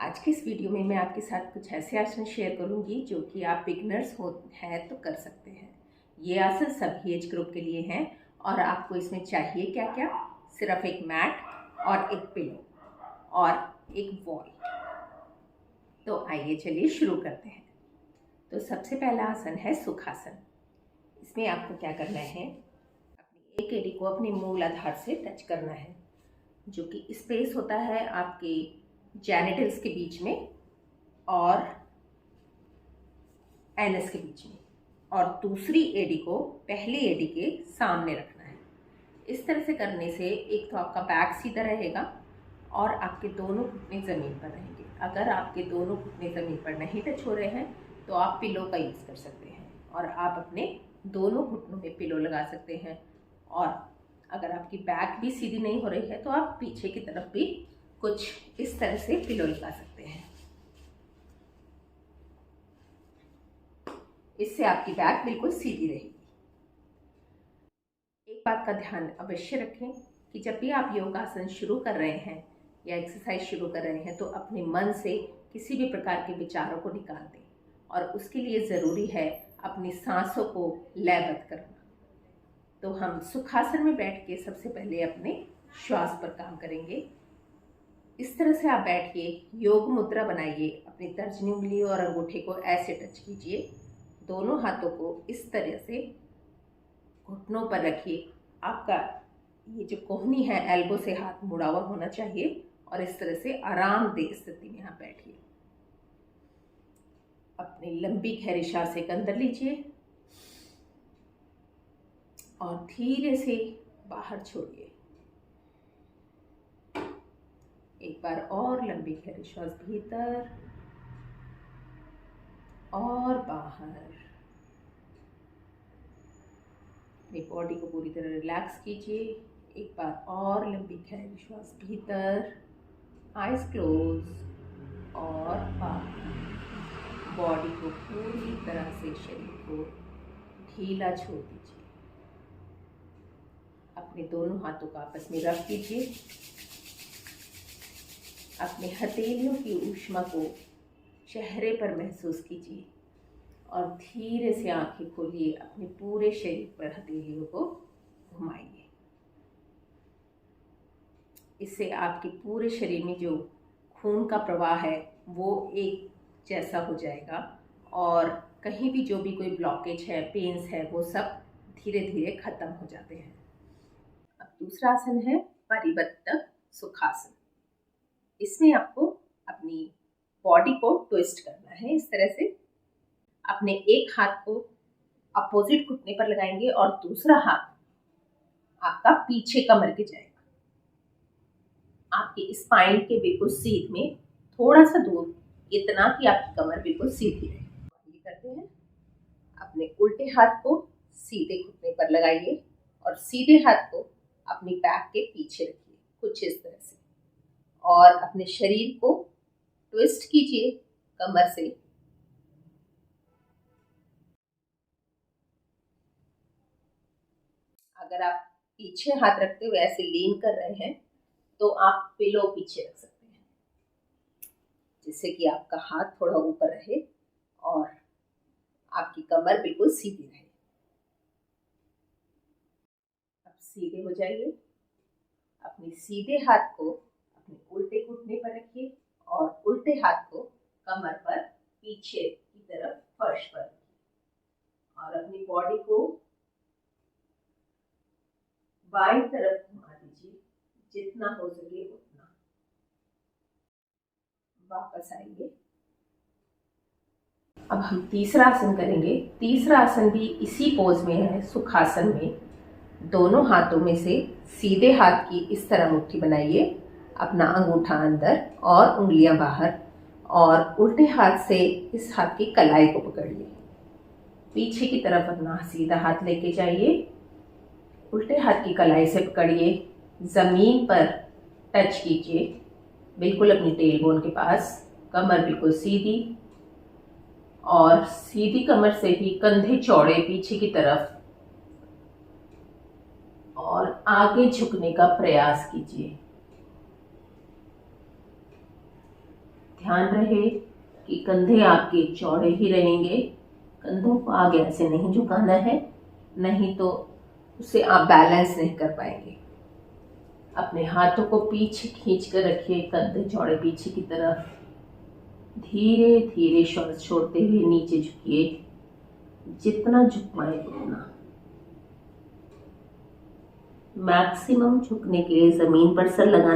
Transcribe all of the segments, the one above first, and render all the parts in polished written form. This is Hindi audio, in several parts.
आज के इस वीडियो में मैं आपके साथ कुछ ऐसे आसन शेयर करूंगी जो कि आप बिगनर्स हैं तो कर सकते हैं। ये आसन सभी एज ग्रुप के लिए हैं और आपको इसमें चाहिए क्या क्या, सिर्फ एक मैट और एक पिलो और एक बॉल। तो आइए चलिए शुरू करते हैं। तो सबसे पहला आसन है सुखासन। इसमें आपको क्या करना है, अपनी एक एड़ी को अपने मूलाधार से टच करना है, जो कि स्पेस होता है आपके जेनिटल्स के बीच में और एनस के बीच में, और दूसरी एड़ी को पहली एड़ी के सामने रखना है। इस तरह से करने से एक तो आपका बैक सीधा रहेगा और आपके दोनों घुटने ज़मीन पर रहेंगे। अगर आपके दोनों घुटने ज़मीन पर नहीं टच हो रहे हैं तो आप पिलो का यूज़ कर सकते हैं और आप अपने दोनों घुटनों में पिलो लगा सकते हैं। और अगर आपकी बैक भी सीधी नहीं हो रही है तो आप पीछे की तरफ भी कुछ इस तरह से पिलो लगा सकते हैं। इससे आपकी बैक बिल्कुल सीधी रहेगी। एक बात का ध्यान अवश्य रखें कि जब भी आप योगासन शुरू कर रहे हैं या एक्सरसाइज शुरू कर रहे हैं तो अपने मन से किसी भी प्रकार के विचारों को निकाल दें, और उसके लिए ज़रूरी है अपनी सांसों को लयबद्ध करना। तो हम सुखासन में बैठ के सबसे पहले अपने श्वास पर काम करेंगे। इस तरह से आप बैठिए, योग मुद्रा बनाइए, अपनी तर्जनी उंगली और अंगूठे को ऐसे टच कीजिए, दोनों हाथों को इस तरह से घुटनों पर रखिए। आपका ये जो कोहनी है एल्बो से हाथ मुड़ा हुआ होना चाहिए और इस तरह से आरामदेह स्थिति में आप बैठिए। अपनी लंबी गहरी सांस एक अंदर लीजिए और धीरे से बाहर छोड़िए। एक बार और लंबी गहरी श्वास भीतर और बाहर। अपनी बॉडी को पूरी तरह रिलैक्स कीजिए। एक बार और लंबी गहरी श्वास भीतर, आइज क्लोज और बाहर। बॉडी को पूरी तरह से, शरीर को ढीला छोड़ दीजिए। अपने दोनों हाथों को आपस में रख दीजिए। अपने हथेलियों की ऊष्मा को चेहरे पर महसूस कीजिए और धीरे से आंखें खोलिए। अपने पूरे शरीर पर हथेलियों को घुमाइए। इससे आपके पूरे शरीर में जो खून का प्रवाह है वो एक जैसा हो जाएगा और कहीं भी जो भी कोई ब्लॉकेज है, पेन्स है, वो सब धीरे धीरे खत्म हो जाते हैं। अब दूसरा आसन है परिवृत्त सुखासन। इसमें आपको अपनी बॉडी को ट्विस्ट करना है। इस तरह से अपने एक हाथ को अपोजिट घुटने पर लगाएंगे और दूसरा हाथ आपका पीछे कमर के जाएगा, आपकी स्पाइन के बिल्कुल सीध में थोड़ा सा दूर, इतना कि आपकी कमर बिल्कुल सीधी रहे। ये करते हैं। अपने उल्टे हाथ को सीधे घुटने पर लगाइए और सीधे हाथ को अपनी बैक के पीछे रखिए, कुछ इस तरह से, और अपने शरीर को ट्विस्ट कीजिए कमर से। अगर आप पीछे हाथ रखते हुए ऐसे लीन कर रहे हैं तो आप पिलो पीछे रख सकते हैं, जिससे कि आपका हाथ थोड़ा ऊपर रहे और आपकी कमर बिल्कुल सीधी रहे। अब सीधे हो जाइए। अपने सीधे हाथ को अपने उल्टे घुटने पर रखिए और उल्टे हाथ को कमर पर पीछे की तरफ फर्श पर रखिए और अपनी बॉडी को बाईं तरफ घुमा दीजिए, जितना हो सके उतना। वापस आइए। अब हम तीसरा आसन करेंगे। तीसरा आसन भी इसी पोज में है, सुखासन में। दोनों हाथों में से सीधे हाथ की इस तरह मुट्ठी बनाइए, अपना अंगूठा अंदर और उंगलियां बाहर, और उल्टे हाथ से इस हाथ की कलाई को पकड़िए। पीछे की तरफ अपना सीधा हाथ लेके जाइए, उल्टे हाथ की कलाई से पकड़िए, ज़मीन पर टच कीजिए, बिल्कुल अपनी टेल बोन के पास। कमर बिल्कुल सीधी और सीधी कमर से ही कंधे चौड़े पीछे की तरफ और आगे झुकने का प्रयास कीजिए। ध्यान रहे कि कंधे आपके चौड़े ही रहेंगे, कंधों को आगे ऐसे नहीं झुकाना है, नहीं तो उससे आप बैलेंस नहीं कर पाएंगे। अपने हाथों को पीछे खींच कर रखिए, कंधे चौड़े पीछे की तरफ। धीरे धीरे श्वास छोड़ते हुए नीचे झुकिए, जितना झुक पाए उतना। मैक्सिमम झुकने के लिए जमीन पर सर लगाना।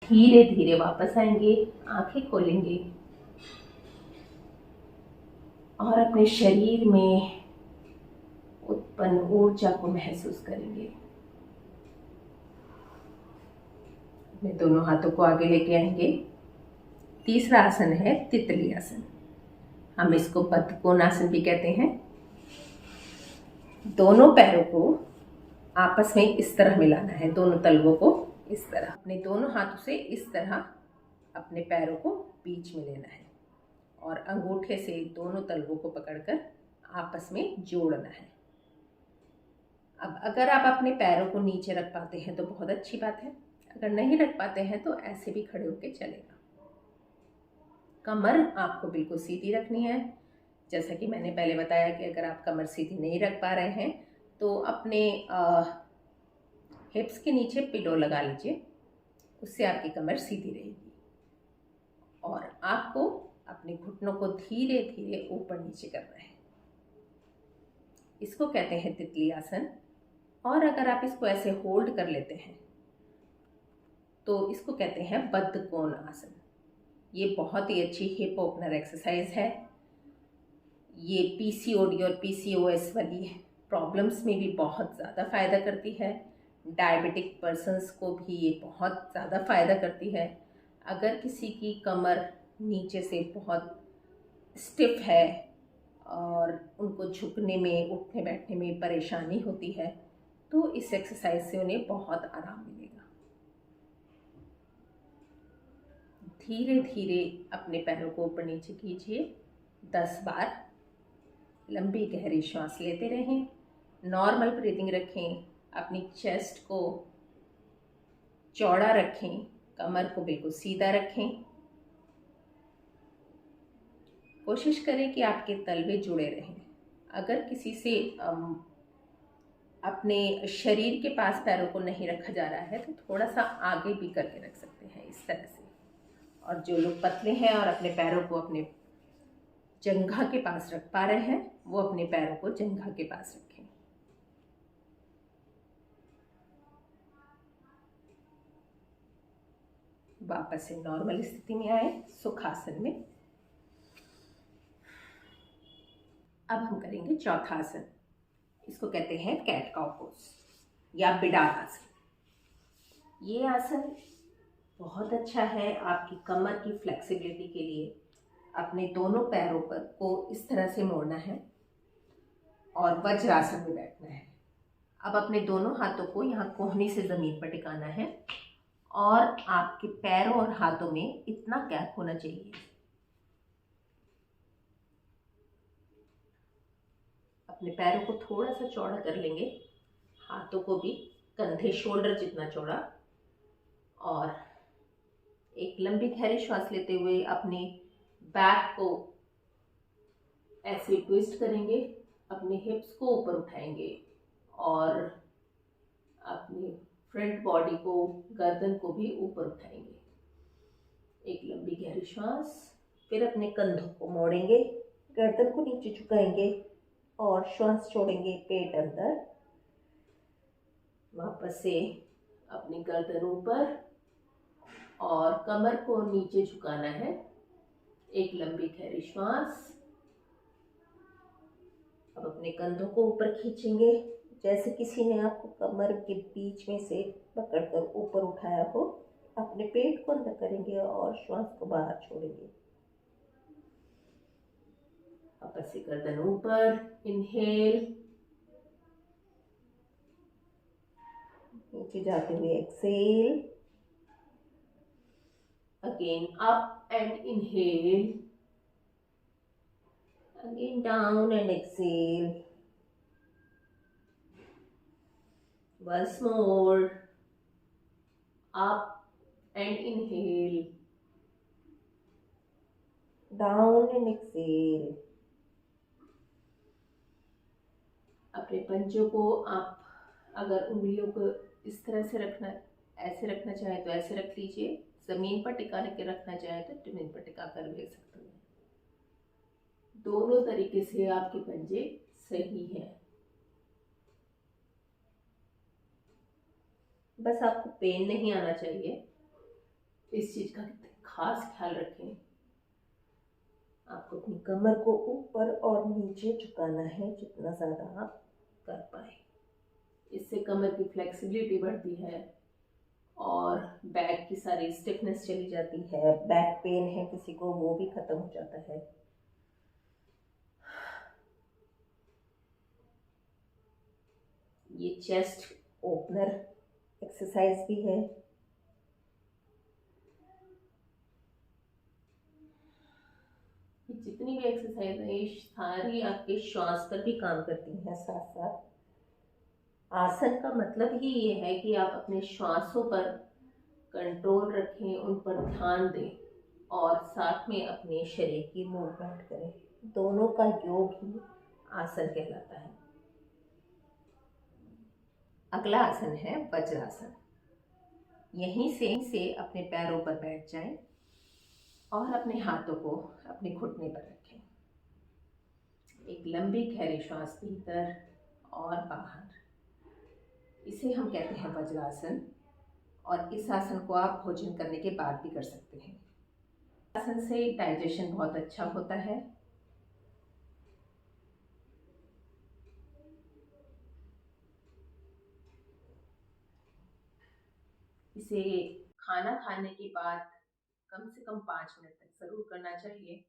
धीरे धीरे वापस आएंगे, आंखें खोलेंगे और अपने शरीर में उत्पन्न ऊर्जा को महसूस करेंगे। अपने दोनों हाथों को आगे लेके आएंगे। तीसरा आसन है तितली आसन। हम इसको बद्धकोण आसन भी कहते हैं। दोनों पैरों को आपस में इस तरह मिलाना है, दोनों तलवों को इस तरह। अपने दोनों हाथों से इस तरह अपने पैरों को बीच में लेना है और अंगूठे से दोनों तलवों को पकड़कर आपस में जोड़ना है। अब अगर आप अपने पैरों को नीचे रख पाते हैं तो बहुत अच्छी बात है, अगर नहीं रख पाते हैं तो ऐसे भी खड़े होकर चलेगा। कमर आपको बिल्कुल सीधी रखनी है। जैसा कि मैंने पहले बताया कि अगर आप कमर सीधी नहीं रख पा रहे हैं तो अपने हिप्स के नीचे पिलो लगा लीजिए, उससे आपकी कमर सीधी रहेगी। और आपको अपने घुटनों को धीरे धीरे ऊपर नीचे करना है। इसको कहते हैं तितली आसन। और अगर आप इसको ऐसे होल्ड कर लेते हैं तो इसको कहते हैं बद्धकोण आसन। ये बहुत ही अच्छी हिप ओपनर एक्सरसाइज है। ये पीसीओडी और पीसीओएस वाली प्रॉब्लम्स में भी बहुत ज़्यादा फ़ायदा करती है। डायबिटिक पर्सन्स को भी ये बहुत ज़्यादा फ़ायदा करती है। अगर किसी की कमर नीचे से बहुत स्टिफ है और उनको झुकने में, उठने बैठने में परेशानी होती है तो इस एक्सरसाइज से उन्हें बहुत आराम मिलेगा। धीरे धीरे अपने पैरों को ऊपर नीचे कीजिए 10 बार। लंबी गहरी श्वास लेते रहें, नॉर्मल ब्रीदिंग रखें, अपनी चेस्ट को चौड़ा रखें, कमर को बिल्कुल सीधा रखें। कोशिश करें कि आपके तलवे जुड़े रहें। अगर किसी से अपने शरीर के पास पैरों को नहीं रखा जा रहा है तो थोड़ा सा आगे भी करके रख सकते हैं इस तरह से। और जो लोग पतले हैं और अपने पैरों को अपने जंघा के पास रख पा रहे हैं वो अपने पैरों को जंघा के पास रखें। वापस से नॉर्मल स्थिति में आए, सुखासन में। अब हम करेंगे चौथा आसन। इसको कहते हैं कैट काउ पोज या बिडार आसन। ये आसन बहुत अच्छा है आपकी कमर की फ्लेक्सिबिलिटी के लिए। अपने दोनों पैरों पर को इस तरह से मोड़ना है और वज्रासन में बैठना है। अब अपने दोनों हाथों को यहाँ कोहनी से ज़मीन पर टिकाना है और आपके पैरों और हाथों में इतना गैप होना चाहिए। अपने पैरों को थोड़ा सा चौड़ा कर लेंगे, हाथों को भी कंधे शोल्डर जितना चौड़ा। और एक लंबी गहरी श्वास लेते हुए अपने बैक को ऐसे ट्विस्ट करेंगे, अपने हिप्स को ऊपर उठाएंगे और अपनी फ्रंट बॉडी को, गर्दन को भी ऊपर उठाएंगे। एक लंबी गहरी श्वास, फिर अपने कंधों को मोड़ेंगे, गर्दन को नीचे झुकाएंगे और श्वास छोड़ेंगे पेट अंदर। वापस से अपनी गर्दन ऊपर और कमर को नीचे झुकाना है। एक लंबी गहरी श्वास। अब अपने कंधों को ऊपर खींचेंगे, जैसे किसी ने आपको कमर के बीच में से पकड़कर ऊपर उठाया हो। अपने पेट को अंदर करेंगे और श्वास को बाहर छोड़ेंगे। वापस से गर्दन ऊपर, इनहेल, नीचे जाते हुए exhale, again up and inhale, again down and exhale. Once more. Up and inhale. Down and exhale. अपने पंजों को आप अगर उंगलियों को इस तरह से रखना, ऐसे रखना चाहे तो ऐसे रख लीजिए। ज़मीन पर टिका के रखना चाहे तो ज़मीन पर टिका कर ले सकते हैं। दोनों तरीके से आपके पंजे सही हैं। बस आपको पेन नहीं आना चाहिए, इस चीज़ का खास ख्याल रखें। आपको अपनी कमर को ऊपर और नीचे झुकाना है जितना ज़्यादा आप कर पाए। इससे कमर की फ्लेक्सिबिलिटी बढ़ती है और बैक की सारी स्टिफनेस चली जाती है। बैक पेन है किसी को, वो भी खत्म हो जाता है। ये चेस्ट ओपनर एक्सरसाइज भी है। जितनी भी एक्सरसाइज है ये सारी आपके श्वास पर भी काम करती हैं साथ साथ। आसन का मतलब ही ये है कि आप अपने श्वासों पर कंट्रोल रखें, उन पर ध्यान दें और साथ में अपने शरीर की मूवमेंट करें। दोनों का योग ही आसन कहलाता है। अगला आसन है वज्रासन। यहीं से अपने पैरों पर बैठ जाएं और अपने हाथों को अपने घुटने पर रखें। एक लंबी गहरी श्वास भीतर और बाहर। इसे हम कहते हैं वज्रासन और इस आसन को आप भोजन करने के बाद भी कर सकते हैं। आसन से डाइजेशन बहुत अच्छा होता है। इसे खाना खाने के बाद कम से कम 5 मिनट तक ज़रूर करना चाहिए।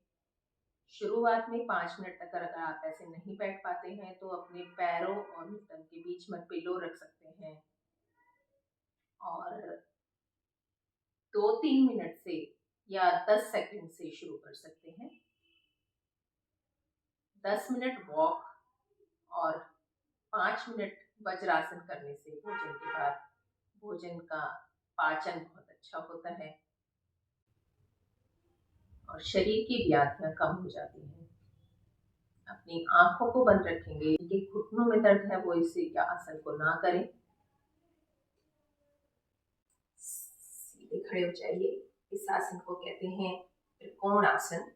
शुरुआत में 5 मिनट तक अगर आप ऐसे नहीं बैठ पाते हैं तो अपने पैरों और घुटन के बीच में पिलो रख सकते हैं और 2-3 मिनट से या 10 सेकंड से शुरू कर सकते हैं। 10 मिनट वॉक और 5 मिनट वज्रासन करने से भोजन के बाद भोजन का पाचन बहुत अच्छा होता है और शरीर की व्याधियां कम हो जाती हैं। अपनी आंखों को बंद रखेंगे। जिनके घुटनों में दर्द है वो इसे या आसन को ना करें। सीधे खड़े हो जाइए। इस आसन को कहते हैं त्रिकोण आसन।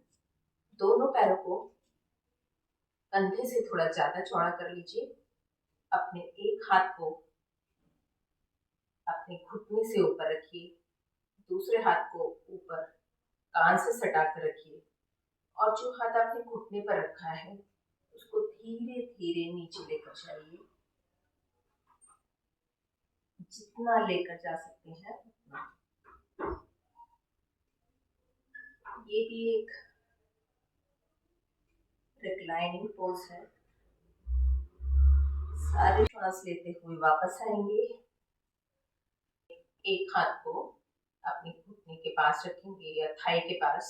दोनों पैरों को कंधे से थोड़ा ज्यादा चौड़ा कर लीजिए। अपने एक हाथ को अपने घुटने से ऊपर रखिए, दूसरे हाथ को ऊपर कान से सटा कर रखिए और जो हाथ आपने घुटने पर रखा है उसको धीरे धीरे नीचे लेकर जाइए। जितना लेकर जा सकते हैं उतना। ये भी एक रिक्लाइनिंग पोज है। सारे श्वास लेते हुए वापस आएंगे। एक हाथ को अपने घुटने के पास रखेंगे या थाई के पास।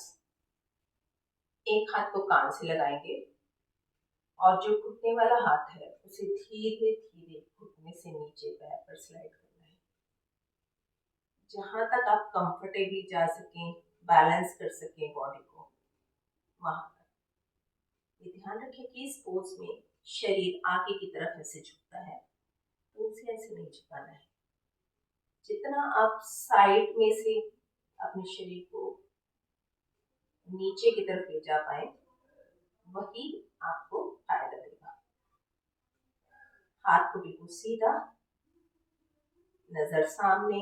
एक हाथ को कान से लगाएंगे और जो घुटने वाला हाथ है उसे धीरे धीरे घुटने से नीचे पैर पर स्लाइड करना है। जहां तक आप कंफर्टेबली जा सकें, बैलेंस कर सकें बॉडी को, वहां पर। ये ध्यान रखें कि इस पोज में शरीर आगे की तरफ ऐसे झुकता है तो उसे ऐसे नहीं झुकाना है। जितना आप साइड में से अपने शरीर को नीचे की तरफ ले जा पाए वही आपको फायदा देगा। हाथ को बिल्कुल सीधा, नजर सामने।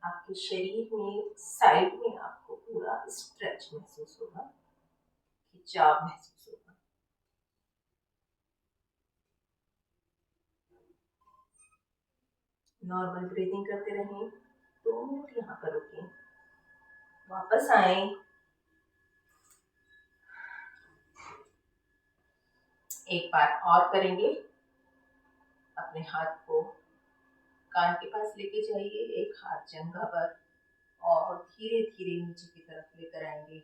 आपके शरीर में साइड में आपको पूरा स्ट्रेच महसूस होगा, खिंचाव महसूस होगा। नॉर्मल ब्रीदिंग करते रहें। 2 मिनट यहाँ पर रुकें, वापस आए। एक बार और करेंगे। अपने हाथ को कान के पास लेके जाइए, एक हाथ जंघा पर और धीरे धीरे नीचे की तरफ लेकर आएंगे।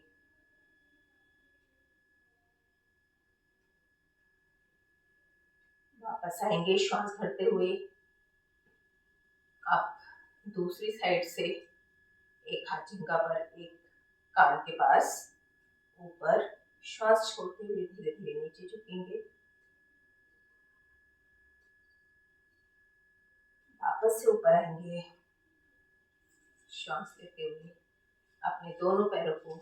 वापस आएंगे श्वास भरते हुए। आप दूसरी साइड से एक हाथ जंघा पर, एक कान के पास ऊपर, श्वास छोड़ते हुए धीरे धीरे नीचे झुकेंगे। वापस से ऊपर आएंगे, श्वास लेते हुए अपने दोनों पैरों को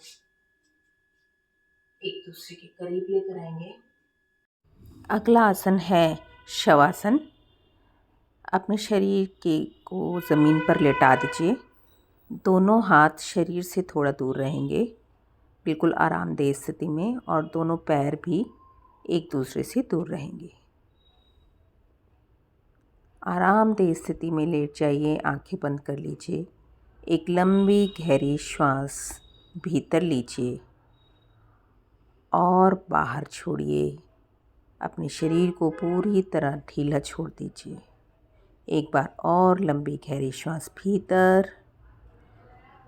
एक दूसरे के करीब लेकर आएंगे। अगला आसन है शवासन। अपने शरीर को ज़मीन पर लेटा दीजिए। दोनों हाथ शरीर से थोड़ा दूर रहेंगे, बिल्कुल आरामदेह स्थिति में, और दोनों पैर भी एक दूसरे से दूर रहेंगे। आरामदेह स्थिति में लेट जाइए, आंखें बंद कर लीजिए। एक लंबी गहरी श्वास भीतर लीजिए और बाहर छोड़िए। अपने शरीर को पूरी तरह ढीला छोड़ दीजिए। एक बार और लंबी गहरी श्वास भीतर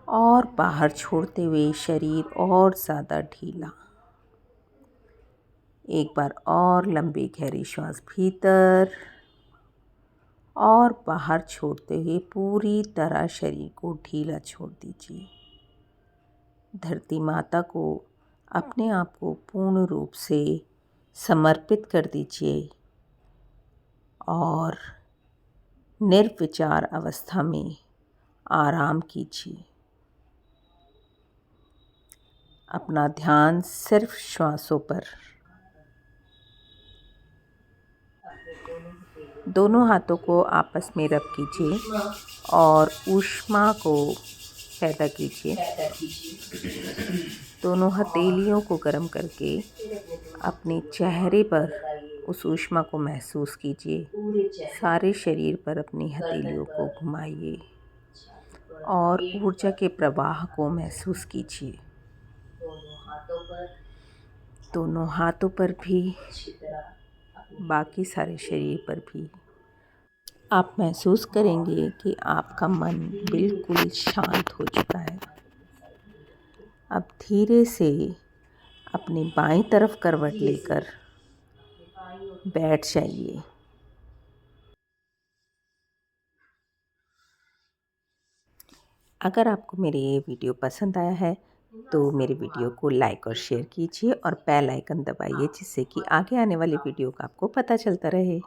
और बाहर छोड़ते हुए शरीर और ज़्यादा ढीला। एक बार और लंबी गहरी श्वास भीतर और बाहर छोड़ते हुए पूरी तरह शरीर को ढीला छोड़ दीजिए। धरती माता को अपने आप को पूर्ण रूप से समर्पित कर दीजिए और निर्विचार अवस्था में आराम कीजिए। अपना ध्यान सिर्फ श्वासों पर। दोनों हाथों को आपस में रब कीजिए और ऊष्मा को पैदा कीजिए। दोनों हथेलियों को गर्म करके अपने चेहरे पर उस ऊष्मा को महसूस कीजिए। सारे शरीर पर अपनी हथेलियों को घुमाइए और ऊर्जा के प्रवाह को महसूस कीजिए। दोनों हाथों पर भी, बाकी सारे शरीर पर भी। आप महसूस करेंगे कि आपका मन बिल्कुल शांत हो चुका है। अब धीरे से अपनी बाईं तरफ करवट लेकर बैठ जाइए। अगर आपको मेरे ये वीडियो पसंद आया है तो मेरे वीडियो को लाइक और शेयर कीजिए और बेल आइकन दबाइए, जिससे कि आगे आने वाली वीडियो का आपको पता चलता रहे।